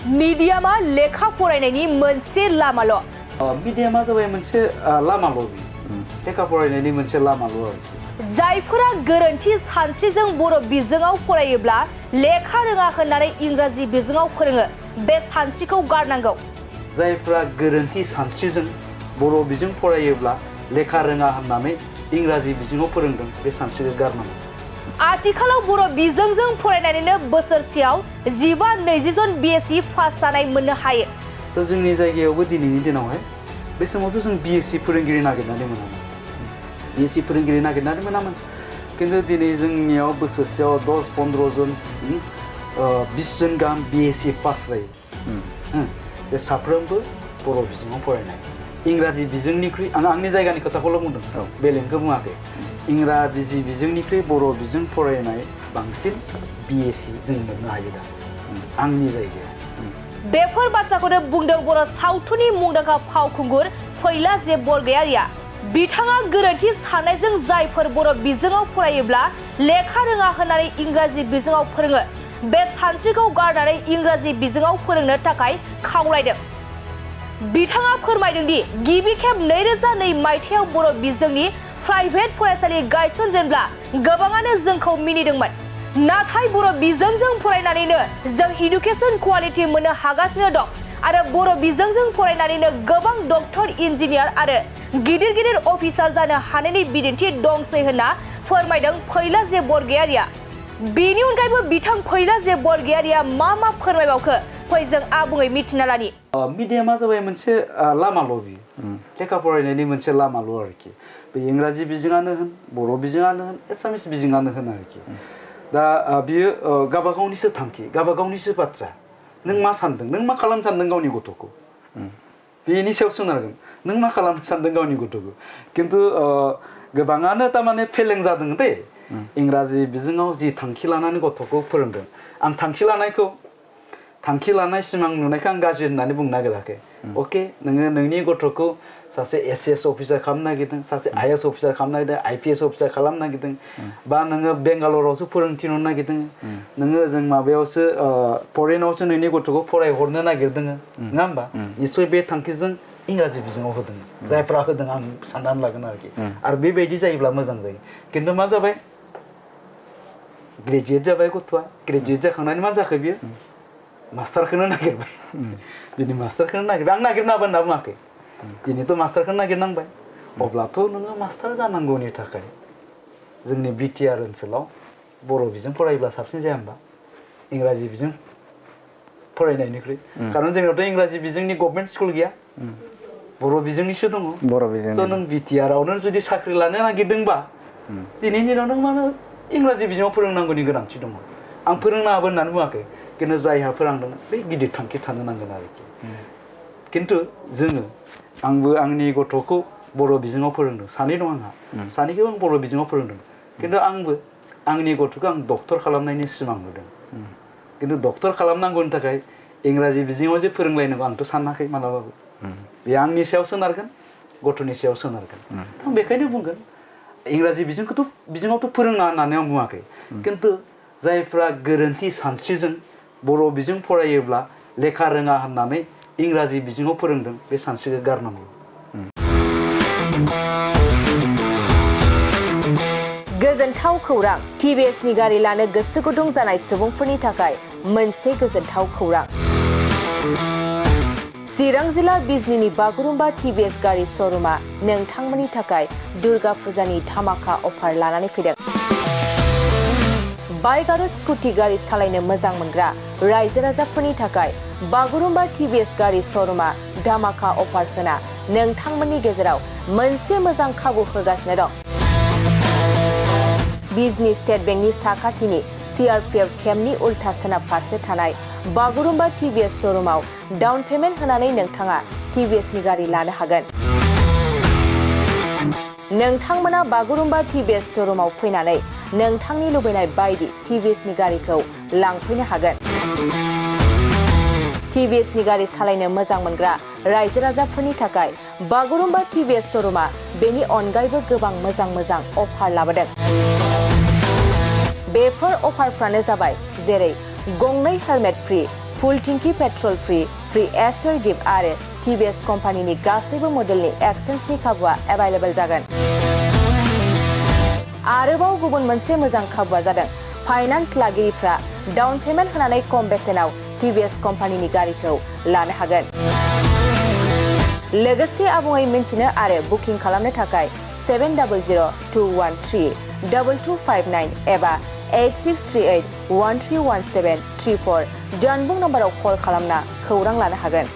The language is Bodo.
मिडियामा लेखा फरायनायनि मोनसे लामाल'। मिडियामा जाबाय मोनसे लामाल', लेखा फरायनायनि मोनसे लामाल' आरोखि। जायफोरा गोरोन्थि सानस्रिजों बर' बिजोङाव फरायोब्ला लेखा रोङा होननानै इंराजि बिजोङाव फोरोङो, बे सानस्रिखौ गारनांगौ। जायफोरा गोरोन्थि सानस्रिजों बर' बिजों फरायोब्ला लेखा रोङा होननानै इंराजि बिजोङाव फोरोंदों, बे सानस्रिखौ गारनांगौ। आथिखालाव बर' बिजोंजों फरायनानैनो बोसोरसेयाव 15-20 जन BSc पास जानाय मोननो हायो। जोंनि जायगायावबो दिनैनि दिनावहाय बे समावथ' जों BSc फोरोंगिरि नागिरनानै मोनामोन, BSc फोरोंगिरि नागिरनानै मोनामोन। खिन्थु दिनै जोंनियाव बोसोरसेयाव 10-15 जन 20 जन गाहाम BSc पास जायो। बे साफ्रोमबो बर' बिजोङाव फरायनाय। इंराजि बिजोंनिख्रुइ आंनि जायगानि खोथाखौल' बुंदों, बेलेगखौ बुङाखै। इंराजि बिजोंनिख्रुइ बर' बिजों फरायनाय बांसिन BSc जों मोननो हायो दा आंनि जायगायाव। बेफोर बाथ्राखौनो बुंदों बर' सावथुननि मुंदांखा फावखुंगुर फैलाजे बरगयारिया। बिथाङा गोरोन्थि साननायजों जायफोर बर' बिजोङाव फरायोब्ला लेखा रोङा होननानै इंराजि बिजोङाव फोरोङो, बे सानस्रिखौ गारनानै इंराजि बिजोङाव फोरोंनो थाखाय खावलायदों। बिथाङा फोरमायदों दि गिबि खेब 2002 मायथाइयाव बर' बिजोंनि प्राइभेट फरायसालि गायसनजेनब्ला गोबाङानो जोंखौ मिनिदोंमोन। नाथाय बर' बिजोंजों फरायनानैनो जों इडुकेसन क्वालिटि मोननो हागासिनो दं आरो बर' बिजोंजों फरायनानैनो गोबां डक्टर, इन्जिनियार आरो गिदिर गिदिर अफिसार जानो हानायनि बिदिन्थि दंसै होनना फोरमायदों फैलाजे बरगयारिया। बेनि अनगायैबो बिथां फैलाजे बरगयारिया मा फोरमायबावखो, फै जों आबुङै मिथिना लानि। मिडियामा जाबाय मोनसे लामाल', बियो लेखा फरायनायनि मोनसे लामाल' आरोखि। बे इंराजि बिजोङानो होन, बर' बिजोङानो होन, एसामिस बिजोङानो होन आरोखि। दा बियो गावबागावनिसो थांखि, गावबागावनिसो बाथ्रा। नों मा सानदों, नों मा खालामनो सानदों गावनि गथ'खौ, बेनि सायाव सोनारगोन। नों मा खालामनो सानदों गावनि गथ'खौ। खिन्थु गोबाङानो थारमाने फेलें जादों दे, इंराजि बिजोङाव जि थांखि लानानै गथ'खौ फोरोंदों। आं थांखि लानाय सिमां नुनायखौ आं गाज्रि होननानै बुंनो नागिराखै। अके, नोङो नोंनि गथ'खौ सासे SS अफिसार खालामनो नागिरदों, सासे IAS अफिसार खालामनो नागिरदों, IPS अफिसार खालामनो नागिरदों, बा नोङो बेंगालरावसो फोरोंथिनो नागिरदों, नोङो जों माबायावसो फरेनावसो नोंनि गथ'खौ फरायहरनो नागिरदों, नङा होमबा? निस्सय बे थांखिजों इंराजि बिजोङाव होदों, जायफ्रा होदों आं साननानै लागोन आरोखि। आरो बेबायदि जायोब्ला मोजां जायो। खिन्थु मा जाबाय, ग्रेजुवेट जाबाय गथ'आ, ग्रेजुवेट जाखांनानै मा जाखो बियो, मास्टारखौनो नागिरबाय। दिनै मास्टारखौनो नागिरबाय, आं नागिरनाबो होनना बुङाखै, दिनैथ' मास्टारखौनो नागिरनांबाय। अब्लाथ' नोङो मास्टार जानांगौनि थाखाय जोंनि BTR ओनसोलाव बर' बिजों फरायोब्ला साबसिन जाया होनबा, इंराजि बिजों फरायनायनिख्रुइ। खारन जोंनावथ' इंराजि बिजोंनि गभर्नमेन्ट स्कुल गैया, बर' बिजोंनिसो दङ। थ' नों BTR-आवनो जुदि साख्रि लानो नागिरदोंबा दिनैनि दिनाव नों मानो इंराजि बिजोङाव फोरोंनांगौनि गोनांथि दङ। आं फोरोंनाङाबो होननानै बुङाखै, खिन्थु जायहा फोरोंदों बे गिदिर थांखि थानो नांगोन आरोखि। खिन्थु आंबो आंनि गथ'खौ बर' बिजोङाव फोरोंदों, सानै दं आंहा, सानैखौबो आं बर' बिजोङाव फोरोंदों। खिन्थु आंबो आंनि गथ'खौ आं डक्टर खालामनायनि सिमां नुदों। खिन्थु डक्टर खालामनांगौनि थाखाय इंराजि बिजोङाव जे फोरोंलायनांगौ आंथ' सानाखै मालाबाबो। बे आंनि सायाव सोनारगोन, गथ'नि सायाव सोनारगोन। आं बेखायनो बुंगोन, इंराजि बिजोङावथ' फोरोंना होननानै आं बुङाखै। खिन्थु जायफ्रा गोरोन्थि सानस्रिजों बर' बिजों फरायोब्ला लेखा रोङा होननानै इंराजि बिजोङाव फोरोंदों, बे सानस्रिखौ गारनांगौ। गोजोनथाव खौरां, TBSनि गारि लानो गोसो गुदुं जानाय सुबुंफोरनि थाखाय मोनसे गोजोनथाव खौरां। चिरां जिल्ला बिजनीनि बागुरुम्बा TBS गारि श'रुमा नोंथांमोननि थाखाय दुर्गा फुजानि धामाका अफार लानानै फैदों। बाइक आरो स्कुटि गारि सालायनो मोजां मोनग्रा रायजो राजाफोरनि थाखाय बागुरुम्बा TBS गारि श'रुमा धामाका अफार होना नोंथांमोननि गेजेराव मोनसे मोजां खाबु होगासिनो दं। बिजनी स्टेट बेंकनि साखाथिनि CRPF केम्पनि उल्था सोनाब फारसे थानाय बागुरुम्बा TBS श'रुमाव डाउन पेमेन्ट होनानै नोंथाङा TBSनि गारि लानो हागोन। नोंथांमोना बागुरुम्बा TBS श'रुमाव फैनानै नोंथांनि लुबैनाय बायदि TBSनि गारिखौ लांफैनो हागोन। TBSनि गारि सालायनो मोजां मोनग्रा रायजो राजाफोरनि थाखाय बागुरुम्बा TBS श'रुमा बेनि अनगायैबो गोबां मोजां अफार लाबोदों। बेफोर अफारफ्रानो जाबाय जेरै गंनै हेलमेट फ्रि, फुल टेंकि पेट्रल फ्री एसर गिफ्ट आरो टिभिएस कम्पानिनि गासैबो मडेलनि एक्सचेन्जनि खाबुआ एभेलेबल जागोन। आरोबाव गुबुन मोनसे मोजां खाबुआ जादों फाइनान्स लागिरिफ्रा डाउन पेमेन्ट होनानै खम बेसेनाव टिभिएस कम्पानिनि गारिखौ लानो हागोन। लोगोसे आबुङै मिन्थिनो आरो बुकिं खालामनो थाखाय 7002132259 एबा 8638131734 जानबुं नम्बराव कल खालामना खौरां लानो हागोन।